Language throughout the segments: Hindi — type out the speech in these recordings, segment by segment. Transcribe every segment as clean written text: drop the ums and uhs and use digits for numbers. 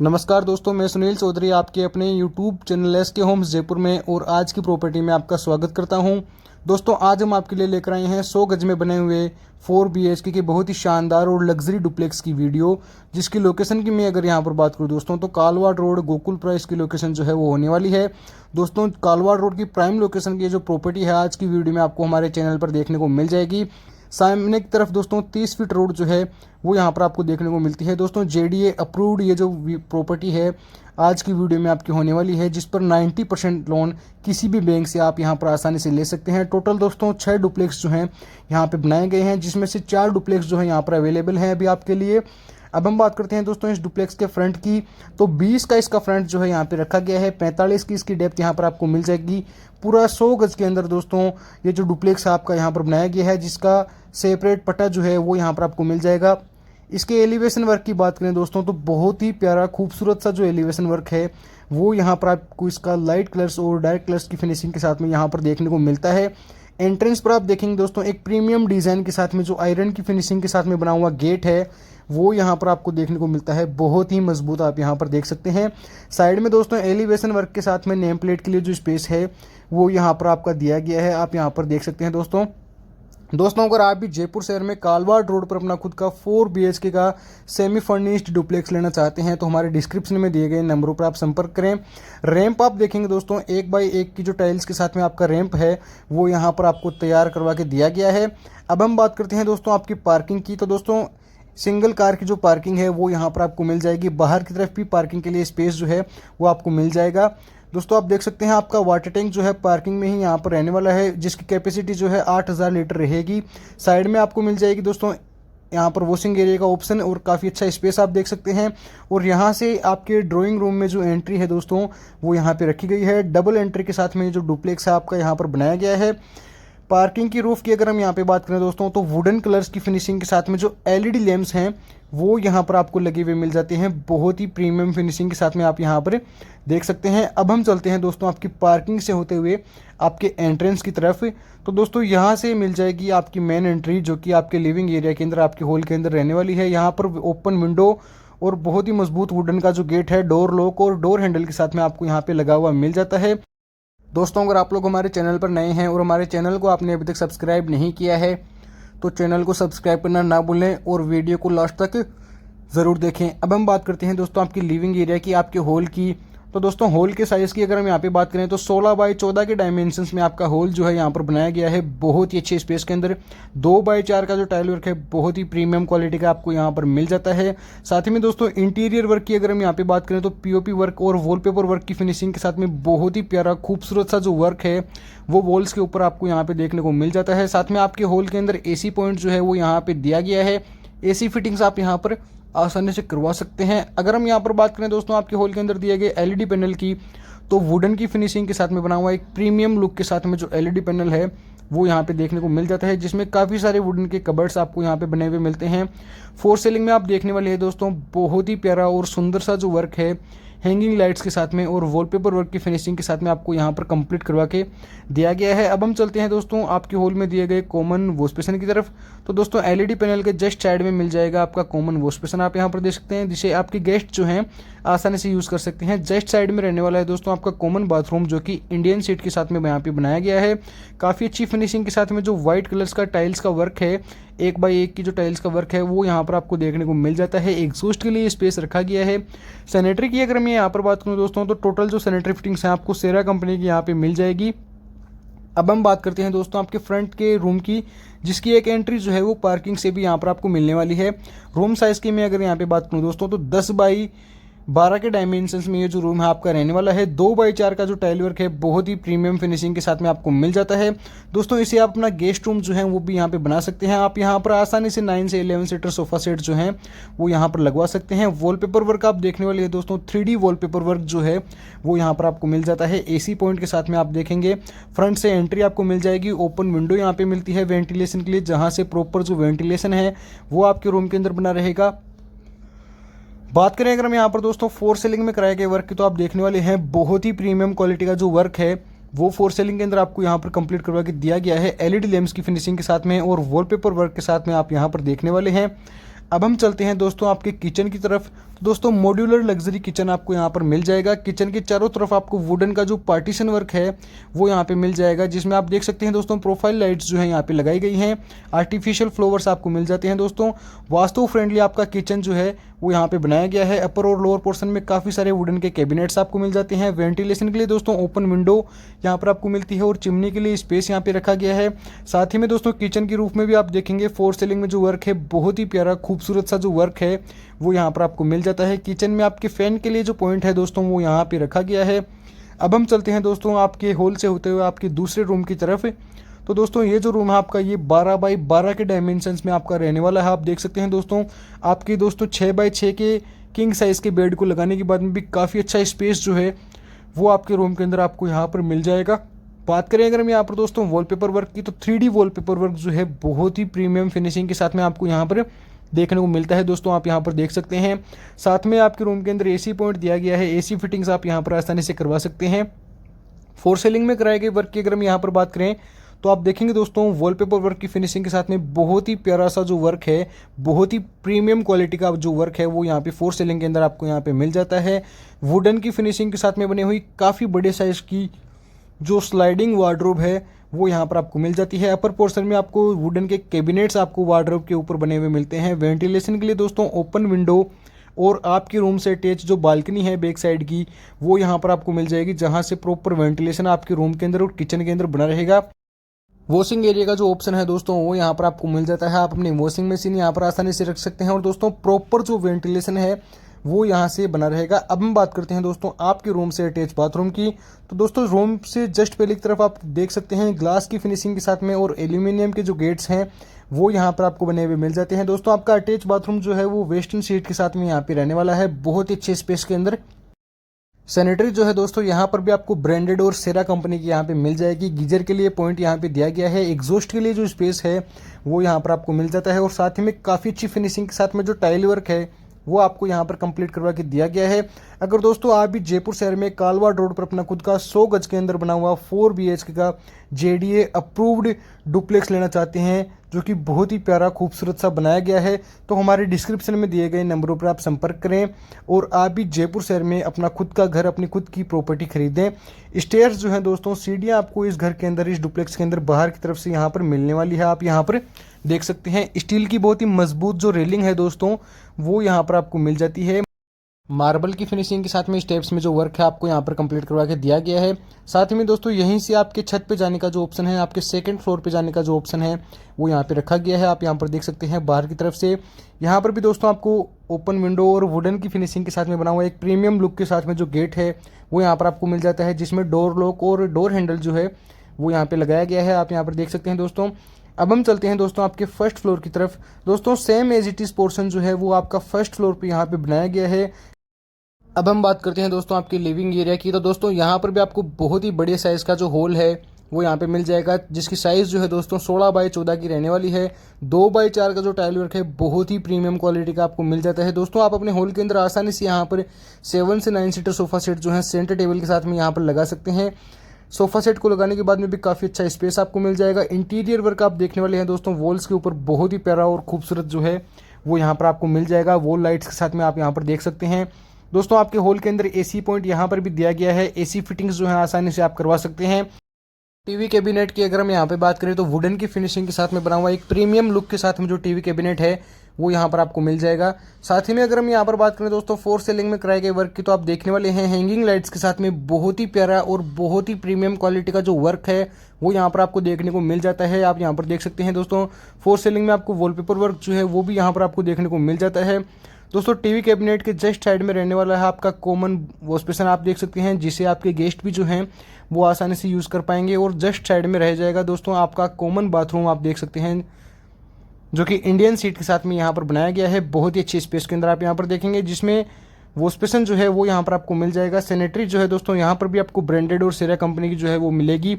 नमस्कार दोस्तों, मैं सुनील चौधरी आपके अपने YouTube channel SK homes Jaipur में और आज की प्रॉपर्टी में आपका स्वागत करता हूं। दोस्तों, आज हम आपके लिए लेकर आए हैं 100 गज में बने हुए 4 BHK के बहुत ही शानदार और लग्जरी डुप्लेक्स की वीडियो, जिसकी लोकेशन की मैं अगर यहां पर बात करूं दोस्तों तो कालवाड़ रोड गोकुल प्राइस की लोकेशन जो है वो होने वाली है। दोस्तों, कालवाड़ रोड की प्राइम लोकेशन की जो प्रॉपर्टी है आज की वीडियो में आपको हमारे चैनल पर देखने को मिल जाएगी। सामने की तरफ दोस्तों 30 फीट रोड जो है वो यहाँ पर आपको देखने को मिलती है। दोस्तों, JDA अप्रूव्ड ये जो प्रॉपर्टी है आज की वीडियो में आपकी होने वाली है, जिस पर 90% लोन किसी भी बैंक से आप यहाँ पर आसानी से ले सकते हैं। टोटल दोस्तों 6 डुप्लेक्स जो हैं यहाँ पे बनाए गए हैं, जिसमें से 4 डुप्लेक्स जो है यहाँ पर अवेलेबल हैं अभी आपके लिए। अब हम बात करते हैं दोस्तों इस डुप्लेक्स के फ्रंट की, तो 20 का इसका फ्रंट जो है यहाँ पे रखा गया है, 45 की इसकी डेप्थ यहाँ पर आपको मिल जाएगी। पूरा 100 गज के अंदर दोस्तों ये जो डुप्लेक्स आपका यहाँ पर बनाया गया है, जिसका सेपरेट पट्टा जो है वो यहाँ पर आपको मिल जाएगा। इसके एलिवेशन वर्क की बात करें दोस्तों तो बहुत ही प्यारा खूबसूरत सा जो एलिवेशन वर्क है वो यहाँ पर आपको इसका लाइट कलर्स और डार्क कलर्स की फिनिशिंग के साथ में यहाँ पर देखने को मिलता है। एंट्रेंस पर आप देखेंगे दोस्तों एक प्रीमियम डिज़ाइन के साथ में जो आयरन की फिनिशिंग के साथ में बना हुआ गेट है वो यहाँ पर आपको देखने को मिलता है, बहुत ही मजबूत आप यहाँ पर देख सकते हैं। साइड में दोस्तों एलिवेशन वर्क के साथ में नेम प्लेट के लिए जो स्पेस है वो यहाँ पर आपका दिया गया है, आप यहाँ पर देख सकते हैं। दोस्तों अगर आप भी जयपुर शहर में कालवाड़ रोड पर अपना खुद का 4 BHK का सेमी फर्निश्ड डुप्लेक्स लेना चाहते हैं तो हमारे डिस्क्रिप्शन में दिए गए नंबरों पर आप संपर्क करें। रैंप आप देखेंगे दोस्तों 1x1 की जो टाइल्स के साथ में आपका रैंप है वो यहाँ पर आपको तैयार करवा के दिया गया है। अब हम बात करते हैं दोस्तों आपकी पार्किंग की, तो दोस्तों सिंगल कार की जो पार्किंग है वो यहाँ पर आपको मिल जाएगी। बाहर की तरफ भी पार्किंग के लिए स्पेस जो है वो आपको मिल जाएगा। दोस्तों आप देख सकते हैं आपका वाटर टैंक जो है पार्किंग में ही यहाँ पर रहने वाला है, जिसकी कैपेसिटी जो है 8000 लीटर रहेगी। साइड में आपको मिल जाएगी दोस्तों यहाँ पर वॉशिंग एरिया का ऑप्शन और काफ़ी अच्छा स्पेस आप देख सकते हैं। और यहाँ से आपके ड्राइंग रूम में जो एंट्री है दोस्तों वो यहाँ पे रखी गई है। डबल एंट्री के साथ में जो डुप्लेक्स है आपका यहाँ पर बनाया गया है। पार्किंग की रूफ की अगर हम यहाँ पे बात करें दोस्तों तो वुडन कलर्स की फिनिशिंग के साथ में जो LED लैंप्स हैं वो यहाँ पर आपको लगे हुए मिल जाते हैं, बहुत ही प्रीमियम फिनिशिंग के साथ में आप यहाँ पर देख सकते हैं। अब हम चलते हैं दोस्तों आपकी पार्किंग से होते हुए आपके एंट्रेंस की तरफ। तो दोस्तों यहाँ से मिल जाएगी आपकी मेन एंट्री, जो कि आपके लिविंग एरिया के अंदर आपके हॉल के अंदर रहने वाली है। यहाँ पर ओपन विंडो और बहुत ही मजबूत वुडन का जो गेट है, डोर लॉक और डोर हैंडल के साथ में आपको यहाँ पे लगा हुआ मिल जाता है। दोस्तों अगर आप लोग हमारे चैनल पर नए हैं और हमारे चैनल को आपने अभी तक सब्सक्राइब नहीं किया है तो चैनल को सब्सक्राइब करना ना भूलें और वीडियो को लास्ट तक ज़रूर देखें। अब हम बात करते हैं दोस्तों आपकी लिविंग एरिया की, आपके हॉल की। तो दोस्तों हॉल के साइज़ की अगर हम यहाँ पे बात करें तो 16x14 के डायमेंशंस में आपका हॉल जो है यहाँ पर बनाया गया है, बहुत ही अच्छे स्पेस के अंदर। 2x4 का जो टाइल वर्क है बहुत ही प्रीमियम क्वालिटी का आपको यहाँ पर मिल जाता है। साथ ही में दोस्तों इंटीरियर वर्क की अगर हम यहाँ पे बात करें तो POP वर्क और वॉलपेपर वर्क की फिनिशिंग के साथ में बहुत ही प्यारा खूबसूरत सा जो वर्क है वो वॉल्स के ऊपर आपको यहाँ पे देखने को मिल जाता है। साथ में आपके हॉल के अंदर AC पॉइंट जो है वो यहाँ पे दिया गया है। AC फिटिंग्स आप यहाँ पर आसानी से करवा सकते हैं। अगर हम यहाँ पर बात करें दोस्तों आपके हॉल के अंदर दिए गए LED पैनल की, तो वुडन की फिनिशिंग के साथ में बना हुआ एक प्रीमियम लुक के साथ में जो LED पैनल है वो यहाँ पे देखने को मिल जाता है, जिसमें काफ़ी सारे वुडन के कबर्ड्स आपको यहाँ पे बने हुए मिलते हैं। फोर सीलिंग में आप देखने वाले हैं दोस्तों बहुत ही प्यारा और सुंदर सा जो वर्क है हैंगिंग लाइट्स के साथ में और वॉलपेपर वर्क की फिनिशिंग के साथ में आपको यहाँ पर कंप्लीट करवा के दिया गया है। अब हम चलते हैं दोस्तों आपके हॉल में दिए गए कॉमन वॉश बेसिन की तरफ। तो दोस्तों LED पैनल के जस्ट साइड में मिल जाएगा आपका कॉमन वॉश बेसिन, आप यहाँ पर देख सकते हैं, जिसे आपके गेस्ट जो हैं आसानी से यूज़ कर सकते हैं। जस्ट साइड में रहने वाला है दोस्तों आपका कॉमन बाथरूम, जो कि इंडियन सीट के साथ में यहाँ पे बनाया गया है। काफ़ी अच्छी फिनिशिंग के साथ में जो व्हाइट कलर्स का टाइल्स का वर्क है, 1x1 की जो टाइल्स का वर्क है वो यहाँ पर आपको देखने को मिल जाता है। एग्जॉस्ट के लिए स्पेस रखा गया है। सैनिटरी की अगर मैं यहाँ पर बात करूँ दोस्तों तो टोटल जो सैनिटरी फिटिंग्स हैं आपको सेरा कंपनी की यहाँ पे मिल जाएगी। अब हम बात करते हैं दोस्तों आपके फ्रंट के रूम की, जिसकी एक एंट्री जो है वो पार्किंग से भी यहाँ पर आपको मिलने वाली है। रूम साइज़ की मैं अगर यहाँ पे बात करूँ दोस्तों तो 10x12 के डायमेंशंस में ये जो रूम है आपका रहने वाला है। 2x4 का जो टाइल वर्क है बहुत ही प्रीमियम फिनिशिंग के साथ में आपको मिल जाता है। दोस्तों इसे आप अपना गेस्ट रूम जो है वो भी यहाँ पे बना सकते हैं। आप यहाँ पर आसानी से 9 से 11 सीटर सोफ़ा सेट जो हैं वो यहाँ पर लगवा सकते हैं। वॉलपेपर वर्क आप देखने वाले हैं दोस्तों 3D वॉलपेपर वर्क जो है वो यहाँ पर आपको मिल जाता है। AC पॉइंट के साथ में आप देखेंगे फ्रंट से एंट्री आपको मिल जाएगी। ओपन विंडो यहाँ पे मिलती है वेंटिलेशन के लिए, जहाँ से प्रॉपर जो वेंटिलेशन है वो आपके रूम के अंदर बना रहेगा। बात करें अगर हम यहाँ पर दोस्तों फोर सीलिंग में कराए गए वर्क की, तो आप देखने वाले हैं बहुत ही प्रीमियम क्वालिटी का जो वर्क है वो फोर सीलिंग के अंदर आपको यहाँ पर कंप्लीट करवा के दिया गया है। LED लैंप्स की फिनिशिंग के साथ में और वॉलपेपर वर्क के साथ में आप यहाँ पर देखने वाले हैं। अब हम चलते हैं दोस्तों आपके किचन की तरफ। तो दोस्तों मॉड्यूलर लग्जरी किचन आपको यहाँ पर मिल जाएगा। किचन के चारों तरफ आपको वुडन का जो पार्टीशन वर्क है वो यहाँ पे मिल जाएगा, जिसमें आप देख सकते हैं दोस्तों प्रोफाइल लाइट्स जो है यहाँ पे लगाई गई हैं। आर्टिफिशियल फ्लावर्स आपको मिल जाते हैं दोस्तों। वास्तु फ्रेंडली आपका किचन जो है वो यहाँ पे बनाया गया है। अपर और लोअर पोर्शन में काफ़ी सारे वुडन के कैबिनेट्स आपको मिल जाते हैं। वेंटिलेशन के लिए दोस्तों ओपन विंडो यहाँ पर आपको मिलती है और चिमनी के लिए स्पेस यहाँ पे रखा गया है। साथ ही में दोस्तों किचन के रूफ में भी आप देखेंगे फोर सीलिंग में जो वर्क है बहुत ही प्यारा खूबसूरत सा जो वर्क है वो यहाँ पर आपको मिल जाता है। किचन में आपके फैन के लिए जो पॉइंट है दोस्तों वो यहाँ पे रखा गया है। अब हम चलते हैं दोस्तों आपके हॉल से होते हुए आपके दूसरे रूम की तरफ। तो दोस्तों ये जो रूम है आपका ये 12 बाई 12 के डायमेंशंस में आपका रहने वाला है। आप देख सकते हैं दोस्तों आपके 6 बाई 6 के किंग साइज़ के बेड को लगाने के बाद में भी काफ़ी अच्छा स्पेस जो है वो आपके रूम के अंदर आपको यहाँ पर मिल जाएगा। बात करें अगर हम यहाँ पर दोस्तों वॉलपेपर वर्क की, तो 3D वॉलपेपर वर्क जो है बहुत ही प्रीमियम फिनिशिंग के साथ में आपको यहाँ पर देखने को मिलता है दोस्तों। आप यहाँ पर देख सकते हैं। साथ में आपके रूम के अंदर एसी पॉइंट दिया गया है। एसी फिटिंग्स आप यहाँ पर आसानी से करवा सकते हैं। फोर सीलिंग में कराए गए वर्क की अगर हम यहाँ पर बात करें तो आप देखेंगे दोस्तों वॉलपेपर वर्क की फिनिशिंग के साथ में बहुत ही प्यारा सा जो वर्क है, बहुत ही प्रीमियम क्वालिटी का जो वर्क है वो यहाँ पे फोर सीलिंग के अंदर आपको यहाँ पे मिल जाता है। वुडन की फिनिशिंग के साथ में बनी हुई काफ़ी बड़े साइज़ की जो स्लाइडिंग वार्डरोब है वो यहाँ पर आपको मिल जाती है। अपर पोर्शन में आपको वुडन के कैबिनेट्स आपको वार्डरोब के ऊपर बने हुए मिलते हैं। वेंटिलेशन के लिए दोस्तों ओपन विंडो और आपके रूम से अटैच जो बालकनी है बैक साइड की वो यहाँ पर आपको मिल जाएगी, जहाँ से प्रॉपर वेंटिलेशन आपके रूम के अंदर और किचन के अंदर बना रहेगा। वॉशिंग एरिया का जो ऑप्शन है दोस्तों वो यहाँ पर आपको मिल जाता है। आप अपनी वॉशिंग मशीन यहाँ पर आसानी से रख सकते हैं और दोस्तों प्रॉपर जो वेंटिलेशन है वो यहाँ से बना रहेगा। अब हम बात करते हैं दोस्तों आपके रूम से अटैच बाथरूम की। तो दोस्तों रूम से जस्ट पहले की तरफ आप देख सकते हैं ग्लास की फिनिशिंग के साथ में और एल्यूमिनियम के जो गेट्स हैं वो यहाँ पर आपको बने हुए मिल जाते हैं। दोस्तों आपका अटैच बाथरूम जो है वो वेस्टर्न सीट के साथ में यहाँ पे रहने वाला है, बहुत ही अच्छे स्पेस के अंदर। सैनिटरी जो है दोस्तों यहाँ पर भी आपको ब्रांडेड और सेरा कंपनी की यहाँ पे मिल जाएगी। गीजर के लिए पॉइंट यहाँ पे दिया गया है। एग्जॉस्ट के लिए जो स्पेस है वो यहाँ पर आपको मिल जाता है और साथ ही में काफ़ी अच्छी फिनिशिंग के साथ में जो टाइल वर्क है वो आपको यहाँ पर कंप्लीट करवा के दिया गया है। अगर दोस्तों आप भी जयपुर शहर में कालवाड़ रोड पर अपना खुद का 100 गज के अंदर बना हुआ 4 BHK का JDA अप्रूव्ड डुप्लेक्स लेना चाहते हैं जो कि बहुत ही प्यारा खूबसूरत सा बनाया गया है, तो हमारे डिस्क्रिप्शन में दिए गए नंबरों पर आप संपर्क करें और आप भी जयपुर शहर में अपना खुद का घर, अपनी खुद की प्रॉपर्टी खरीदें। स्टेयर्स जो है दोस्तों, सीढ़ियाँ आपको इस घर के अंदर, इस डुप्लेक्स के अंदर बाहर की तरफ से यहाँ पर मिलने वाली है। आप यहाँ पर देख सकते हैं स्टील की बहुत ही मजबूत जो रेलिंग है दोस्तों वो यहाँ पर आपको मिल जाती है। मार्बल की फिनिशिंग के साथ में स्टेप्स में जो वर्क है आपको यहाँ पर कंप्लीट करवा के दिया गया है। साथ ही में दोस्तों यहीं से आपके छत पे जाने का जो ऑप्शन है, आपके सेकंड फ्लोर पे जाने का जो ऑप्शन है वो यहाँ पे रखा गया है। आप यहाँ पर देख सकते हैं बाहर की तरफ से। यहाँ पर भी दोस्तों आपको ओपन विंडो और वुडन की फिनिशिंग के साथ में बना हुआ एक प्रीमियम लुक के साथ में जो गेट है वो यहाँ पर आपको मिल जाता है, जिसमें डोर लॉक और डोर हैंडल जो है वो यहाँ पर लगाया गया है। आप यहाँ पर देख सकते हैं दोस्तों। अब हम चलते हैं दोस्तों आपके फर्स्ट फ्लोर की तरफ। दोस्तों same as it is portion जो है वो आपका फर्स्ट फ्लोर पे यहाँ पे बनाया गया है। अब हम बात करते हैं दोस्तों आपके लिविंग एरिया की। तो दोस्तों यहाँ पर भी आपको बहुत ही बड़े साइज़ का जो हॉल है वो यहाँ पे मिल जाएगा, जिसकी साइज़ जो है दोस्तों 16 बाई 14 की रहने वाली है। 2 बाई 4 का जो टाइल वर्क है बहुत ही प्रीमियम क्वालिटी का आपको मिल जाता है। दोस्तों आप अपने हॉल के अंदर आसानी से यहाँ पर 7 से 9 सीटर सोफ़ा सेट जो है सेंटर टेबल के साथ में यहाँ पर लगा सकते हैं। सोफ़ा सेट को लगाने के बाद में भी काफ़ी अच्छा स्पेस आपको मिल जाएगा। इंटीरियर वर्क आप देखने वाले हैं दोस्तों वॉल्स के ऊपर बहुत ही प्यारा और खूबसूरत जो है वो यहाँ पर आपको मिल जाएगा। वॉल लाइट्स के साथ में आप यहाँ पर देख सकते हैं। दोस्तों आपके हॉल के अंदर एसी पॉइंट यहाँ पर भी दिया गया है। एसी फिटिंग्स जो है आसानी से आप करवा सकते हैं। टीवी कैबिनेट की अगर हम यहाँ पे बात करें तो वुडन की फिनिशिंग के साथ में बना हुआ एक प्रीमियम लुक के साथ में जो टीवी कैबिनेट है वो यहाँ पर आपको मिल जाएगा। साथ ही में अगर हम यहाँ पर बात करें दोस्तों फोर सीलिंग में कराए गए वर्क की, तो आप देखने वाले हैं हैंगिंग लाइट्स के साथ में बहुत ही प्यारा और बहुत ही प्रीमियम क्वालिटी का जो वर्क है वो यहाँ पर आपको देखने को मिल जाता है। आप यहाँ पर देख सकते हैं दोस्तों फोर सीलिंग में आपको वॉलपेपर वर्क जो है वो भी यहाँ पर आपको देखने को मिल जाता है। दोस्तों टीवी कैबिनेट के जस्ट साइड में रहने वाला है आपका कॉमन वॉश बेसिन, आप देख सकते हैं, जिसे आपके गेस्ट भी जो हैं वो आसानी से यूज़ कर पाएंगे। और जस्ट साइड में रह जाएगा दोस्तों आपका कॉमन बाथरूम, आप देख सकते हैं, जो कि इंडियन सीट के साथ में यहाँ पर बनाया गया है। बहुत ही अच्छी स्पेस के अंदर आप यहाँ पर देखेंगे, जिसमें वॉश बेसिन जो है वो यहाँ पर आपको मिल जाएगा। सैनिटरी जो है दोस्तों यहाँ पर भी आपको ब्रांडेड और सेरा कंपनी की जो है वो मिलेगी।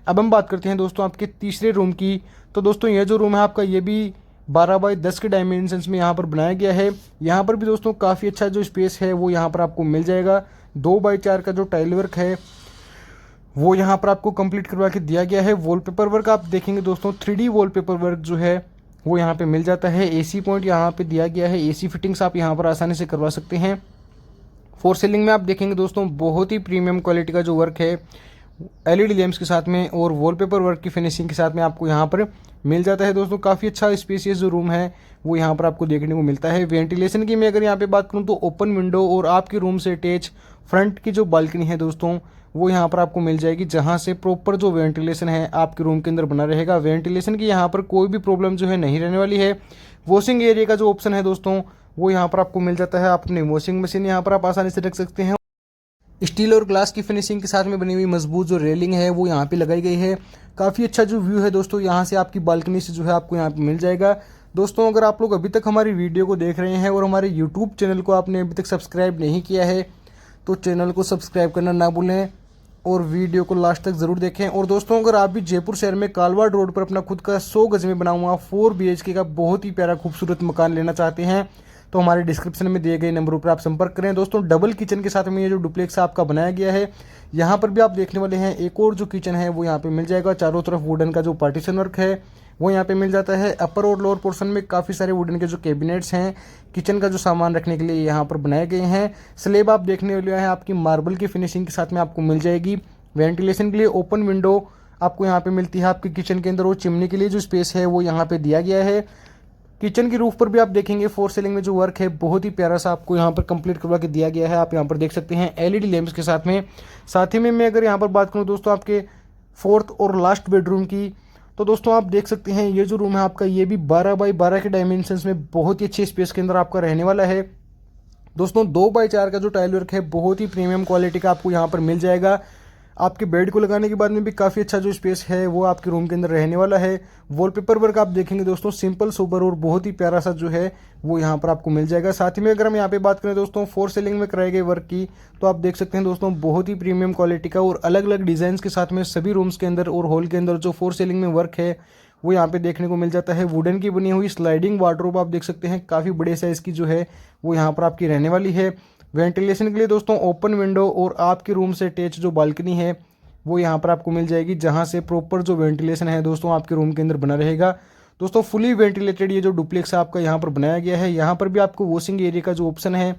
अब हम बात करते हैं दोस्तों आपके तीसरे रूम की। तो दोस्तों ये जो रूम है आपका ये भी 12 बाई 10 के डायमेंशंस में यहाँ पर बनाया गया है। यहाँ पर भी दोस्तों काफ़ी अच्छा जो स्पेस है वो यहाँ पर आपको मिल जाएगा। 2 बाई 4 का जो टाइल वर्क है वो यहाँ पर आपको कंप्लीट करवा के दिया गया है। वॉलपेपर वर्क आप देखेंगे दोस्तों 3D वॉलपेपर वर्क जो है वो यहाँ पे मिल जाता है। एसी पॉइंट यहाँ पे दिया गया है, एसी फिटिंग्स आप यहाँ पर आसानी से करवा सकते हैं। फोर सीलिंग में आप देखेंगे दोस्तों बहुत ही प्रीमियम क्वालिटी का जो वर्क है एलईडी लैंप्स के साथ में और वॉलपेपर वर्क की फिनिशिंग के साथ में आपको यहाँ पर मिल जाता है दोस्तों। काफ़ी अच्छा स्पेशियस जो रूम है वो यहाँ पर आपको देखने को मिलता है। वेंटिलेशन की मैं अगर यहाँ पे बात करूँ तो ओपन विंडो और आपके रूम से अटैच फ्रंट की जो बालकनी है दोस्तों वो यहाँ पर आपको मिल जाएगी, जहाँ से प्रॉपर जो वेंटिलेशन है आपके रूम के अंदर बना रहेगा। वेंटिलेशन की यहाँ पर कोई भी प्रॉब्लम जो है नहीं रहने वाली है। वॉशिंग एरिया का जो ऑप्शन है दोस्तों वो यहाँ पर आपको मिल जाता है। आप अपनी वॉशिंग मशीन यहाँ पर आप आसानी से रख सकते हैं। स्टील और ग्लास की फिनिशिंग के साथ में बनी हुई मजबूत जो रेलिंग है वो यहाँ पे लगाई गई है। काफ़ी अच्छा जो व्यू है दोस्तों यहाँ से आपकी बालकनी से जो है आपको यहाँ पे मिल जाएगा। दोस्तों अगर आप लोग अभी तक हमारी वीडियो को देख रहे हैं और हमारे यूट्यूब चैनल को आपने अभी तक सब्सक्राइब नहीं किया है तो चैनल को सब्सक्राइब करना ना भूलें और वीडियो को लास्ट तक ज़रूर देखें। और दोस्तों अगर आप भी जयपुर शहर में कालवाड़ रोड पर अपना खुद का 100 गज में बना हुआ 4 BHK का बहुत ही प्यारा खूबसूरत मकान लेना चाहते हैं तो हमारे डिस्क्रिप्शन में दिए गए नंबरों पर आप संपर्क करें। दोस्तों डबल किचन के साथ में ये जो डुप्लेक्स आपका बनाया गया है यहाँ पर भी आप देखने वाले हैं एक और जो किचन है वो यहाँ पे मिल जाएगा। चारों तरफ वुडन का जो पार्टीशन वर्क है वो यहाँ पे मिल जाता है। अपर और लोअर पोर्शन में काफ़ी सारे वुडन के जो कैबिनेट्स हैं किचन का जो सामान रखने के लिए यहाँ पर बनाए गए हैं। स्लेब आप देखने वाले हैं आपकी मार्बल की फिनिशिंग के साथ में आपको मिल जाएगी। वेंटिलेशन के लिए ओपन विंडो आपको यहाँ पे मिलती है आपकी किचन के अंदर और चिमनी के लिए जो स्पेस है वो यहाँ पे दिया गया है। किचन की रूफ पर भी आप देखेंगे फोर सीलिंग में जो वर्क है बहुत ही प्यारा सा आपको यहाँ पर कंप्लीट करवा के दिया गया है। आप यहाँ पर देख सकते हैं एलईडी लैंप्स के साथ में। साथ ही में मैं अगर यहाँ पर बात करूँ दोस्तों आपके फोर्थ और लास्ट बेडरूम की तो दोस्तों आप देख सकते हैं ये जो रूम है आपका ये भी 12 बाई 12 के डायमेंशंस में बहुत ही अच्छे स्पेस के अंदर आपका रहने वाला है। दोस्तों 2 बाई 4 का जो टाइल वर्क है बहुत ही प्रीमियम क्वालिटी का आपको यहाँ पर मिल जाएगा। आपके बेड को लगाने के बाद में भी काफ़ी अच्छा जो स्पेस है वो आपके रूम के अंदर रहने वाला है। वॉलपेपर वर्क आप देखेंगे दोस्तों सिंपल सोबर और बहुत ही प्यारा सा जो है वो यहाँ पर आपको मिल जाएगा। साथ ही में अगर हम यहाँ पे बात करें दोस्तों फोर सीलिंग में कराए गए वर्क की तो आप देख सकते हैं दोस्तों बहुत ही प्रीमियम क्वालिटी का और अलग अलग डिज़ाइन के साथ में सभी रूम्स के अंदर और हॉल के अंदर जो फोर सीलिंग में वर्क है वो यहाँ पे देखने को मिल जाता है। वुडन की बनी हुई स्लाइडिंग वार्डरोब आप देख सकते हैं काफ़ी बड़े साइज़ की जो है वो यहाँ पर आपकी रहने वाली है। वेंटिलेशन के लिए दोस्तों ओपन विंडो और आपके रूम से अटैच जो बालकनी है वो यहाँ पर आपको मिल जाएगी, जहाँ से प्रॉपर जो वेंटिलेशन है दोस्तों आपके रूम के अंदर बना रहेगा। दोस्तों फुली वेंटिलेटेड ये जो डुप्लेक्स आपका यहाँ पर बनाया गया है। यहाँ पर भी आपको वॉशिंग एरिया का जो ऑप्शन है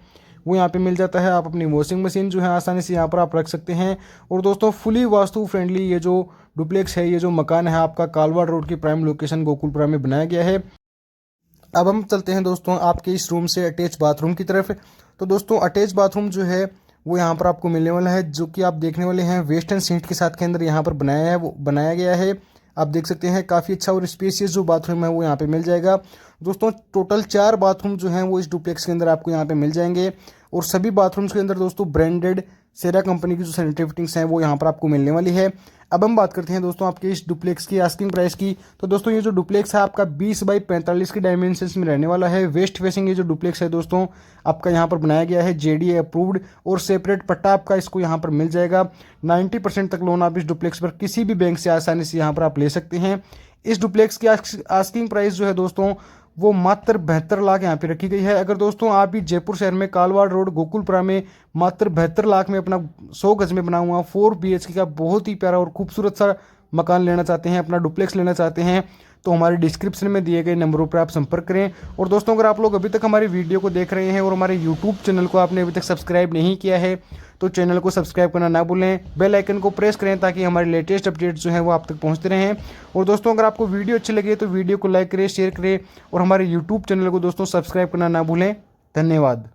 वो यहाँ पे मिल जाता है। आप अपनी वॉशिंग मशीन जो है आसानी से यहाँ पर आप रख सकते हैं। और दोस्तों फुली वास्तु फ्रेंडली ये जो डुप्लेक्स है ये जो मकान है आपका कालवाड़ रोड की प्राइम लोकेशन गोकुलपुरा में बनाया गया है। अब हम चलते हैं दोस्तों आपके इस रूम से अटैच बाथरूम की तरफ। तो दोस्तों अटैच बाथरूम जो है वो यहाँ पर आपको मिलने वाला है, जो कि आप देखने वाले हैं वेस्टर्न सीट के साथ के अंदर यहाँ पर बनाया है वो बनाया गया है। आप देख सकते हैं काफ़ी अच्छा और स्पेशियस जो बाथरूम है वो यहाँ पे मिल जाएगा। दोस्तों टोटल 4 बाथरूम जो हैं वो इस डुप्लेक्स के अंदर आपको यहाँ पे मिल जाएंगे और सभी बाथरूम्स के अंदर दोस्तों ब्रांडेड सेरा कंपनी की जो सैनिटरी फिटिंग्स हैं वो यहाँ पर आपको मिलने वाली है। अब हम बात करते हैं दोस्तों आपके इस डुप्लेक्स की आस्किंग प्राइस की। तो दोस्तों ये जो डुप्लेक्स है आपका 20 बाई 45 के डायमेंशंस में रहने वाला है। वेस्ट फेसिंग ये जो डुप्लेक्स है दोस्तों आपका यहाँ पर बनाया गया है, JDA अप्रूव्ड और सेपरेट पट्टा आपका इसको यहाँ पर मिल जाएगा। 90% तक लोन आप इस डुप्लेक्स पर किसी भी बैंक से आसानी से यहाँ पर आप ले सकते हैं। इस डुप्लेक्स की आस्किंग प्राइस जो है दोस्तों वो मात्र 72 लाख यहाँ पे रखी गई है। अगर दोस्तों आप भी जयपुर शहर में कालवाड़ रोड गोकुलपुरा में मात्र 72 लाख में अपना 100 गज में बना हुआ 4 BHK का बहुत ही प्यारा और खूबसूरत सा मकान लेना चाहते हैं, अपना डुप्लेक्स लेना चाहते हैं तो हमारे डिस्क्रिप्शन में दिए गए नंबरों पर आप संपर्क करें। और दोस्तों अगर आप लोग अभी तक हमारी वीडियो को देख रहे हैं और हमारे यूट्यूब चैनल को आपने अभी तक सब्सक्राइब नहीं किया है तो चैनल को सब्सक्राइब करना ना भूलें, बेल आइकन को प्रेस करें ताकि हमारे लेटेस्ट अपडेट्स जो हैं वो आप तक पहुंचते रहें। और दोस्तों अगर आपको वीडियो अच्छी लगे तो वीडियो को लाइक करें, शेयर करें और हमारे यूट्यूब चैनल को दोस्तों सब्सक्राइब करना ना भूलें। धन्यवाद।